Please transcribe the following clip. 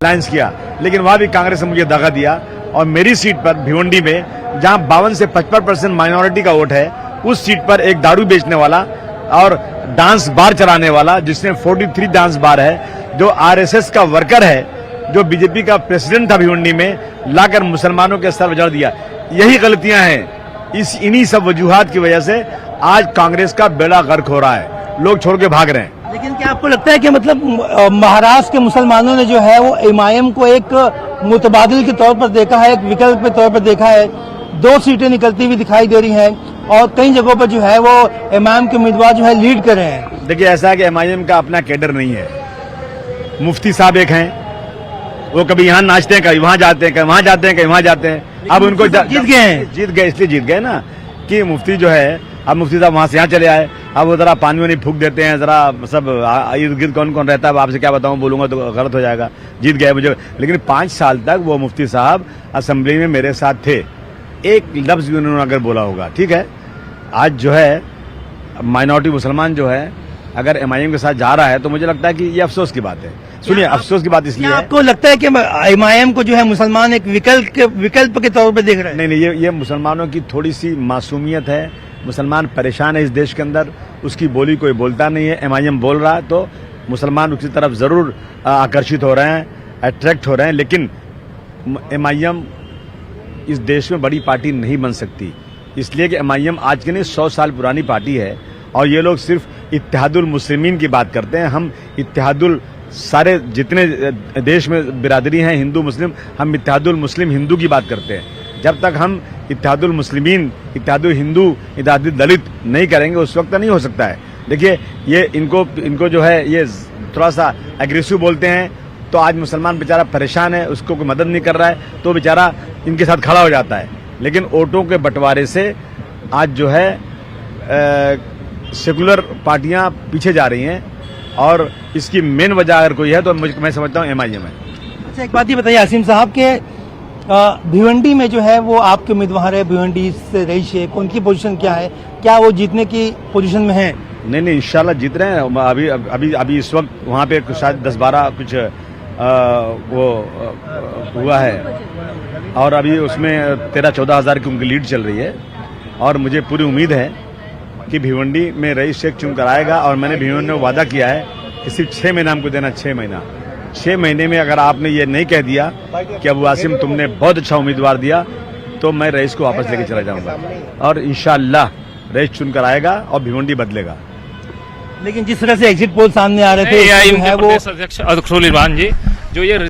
Alliance किया, लेकिन वहां भी कांग्रेस ने मुझे दगा दिया और मेरी सीट पर भिवंडी में जहां 52 से 55% माइनॉरिटी का वोट है, उस सीट पर एक दारू बेचने वाला और डांस बार चलाने वाला, जिसने 43 डांस बार है, जो आरएसएस का वर्कर है, जो बीजेपी का प्रेसिडेंट था भिवंडी में, लाकर मुसलमानों के सर उजाड़ दिया। यही गलतियां हैं। इन्हीं सब वजूहात की वजह से आज कांग्रेस का बेड़ा गर्क हो रहा है, लोग छोड़ के भाग रहे हैं। लेकिन क्या आपको लगता है कि मतलब महाराष्ट्र के मुसलमानों ने जो है वो एमआईएम को एक मुतबादिल के तौर पर देखा है, एक विकल्प के तौर पर देखा है? 2 सीटें निकलती हुई दिखाई दे रही हैं और कई जगहों पर जो है वो एमआईएम के उम्मीदवार जो है लीड कर रहे हैं। देखिए, ऐसा है कि एमआईएम का अपना कैडर नहीं है। मुफ्ती साहब एक हैं, वो कभी यहाँ नाचते हैं, कभी वहां जाते हैं, कभी वहां जाते हैं, कभी वहां जाते हैं। अब उनको जीत गए हैं, जीत गए इसलिए जीत गए ना कि मुफ्ती जो है, अब मुफ्ती साहब वहां से यहाँ चले आए, अब वो जरा पानी वानी फूक देते हैं, जरा सब इर्द गिर्द कौन कौन रहता है, आपसे क्या बताऊं, बोलूंगा तो गलत हो जाएगा। जीत गए मुझे, लेकिन 5 साल तक वो मुफ्ती साहब असेंबली में मेरे साथ थे, एक लफ्ज भी उन्होंने अगर बोला होगा। ठीक है, आज जो है माइनॉरिटी मुसलमान जो है अगर एमआईएम के साथ जा रहा है तो मुझे लगता है कि ये अफसोस की बात है। सुनिए, अफसोस की बात इसलिए है, आपको लगता है कि एमआईएम को जो है मुसलमान एक विकल्प के तौर पर देख रहे हैं? नहीं, ये मुसलमानों की थोड़ी सी मासूमियत है। मुसलमान परेशान है इस देश के अंदर, उसकी बोली कोई बोलता नहीं है। एमआईएम बोल रहा है तो मुसलमान उसकी तरफ जरूर आकर्षित हो रहे हैं, अट्रैक्ट हो रहे हैं, लेकिन एमआईएम इस देश में बड़ी पार्टी नहीं बन सकती, इसलिए कि एमआईएम आज की नहीं 100 साल पुरानी पार्टी है। और ये लोग सिर्फ इत्तेहादुल मुस्लिमीन की बात करते हैं। हम इत्तेहादुल सारे जितने देश में बिरादरी हैं हिंदू मुस्लिम, हम इत्तेहादुल मुस्लिम हिंदू की बात करते हैं। जब तक हम इत्तेहादुल मुस्लिमीन, इत्तेहादुल हिंदू, इत्तेहादुल दलित नहीं करेंगे उस वक्त नहीं हो सकता है। देखिए, ये इनको जो है ये थोड़ा सा एग्रेसिव बोलते हैं, तो आज मुसलमान बेचारा परेशान है, उसको कोई मदद नहीं कर रहा है तो बेचारा इनके साथ खड़ा हो जाता है। लेकिन वोटों के बंटवारे से आज जो है सेकुलर पार्टियां पीछे जा रही हैं और इसकी मेन वजह अगर कोई है तो मैं समझता हूँ एमआईएम है। अच्छा, एक बात ये बताइए आसिम साहब के भिवंडी में जो है वो आपके उम्मीदवार है, भिवंडी से रही शेख, उनकी पोजीशन क्या है? क्या वो जीतने की पोजीशन में है? नहीं, इंशाल्लाह जीत रहे हैं। अभी इस वक्त वहाँ पे शायद 10-12 कुछ वो हुआ है और अभी उसमें 13-14 हज़ार की उनकी लीड चल रही है और मुझे पूरी उम्मीद है कि भिवंडी में रईस शेख चुनकर आएगा। और मैंने भिवंडी में वादा किया है कि सिर्फ 6 महीना हमको देना, 6 महीना। 6 महीने में अगर आपने ये नहीं कह दिया कि अबू आसिम तुमने बहुत अच्छा उम्मीदवार दिया, तो मैं रईस को वापस लेके चला जाऊंगा और इंशाअल्लाह रईस चुनकर आएगा और भिवंडी बदलेगा। लेकिन जिस तरह से एग्जिट पोल सामने आ रहे थे, अध्यक्ष अदखरुल इरफान जी, जो ये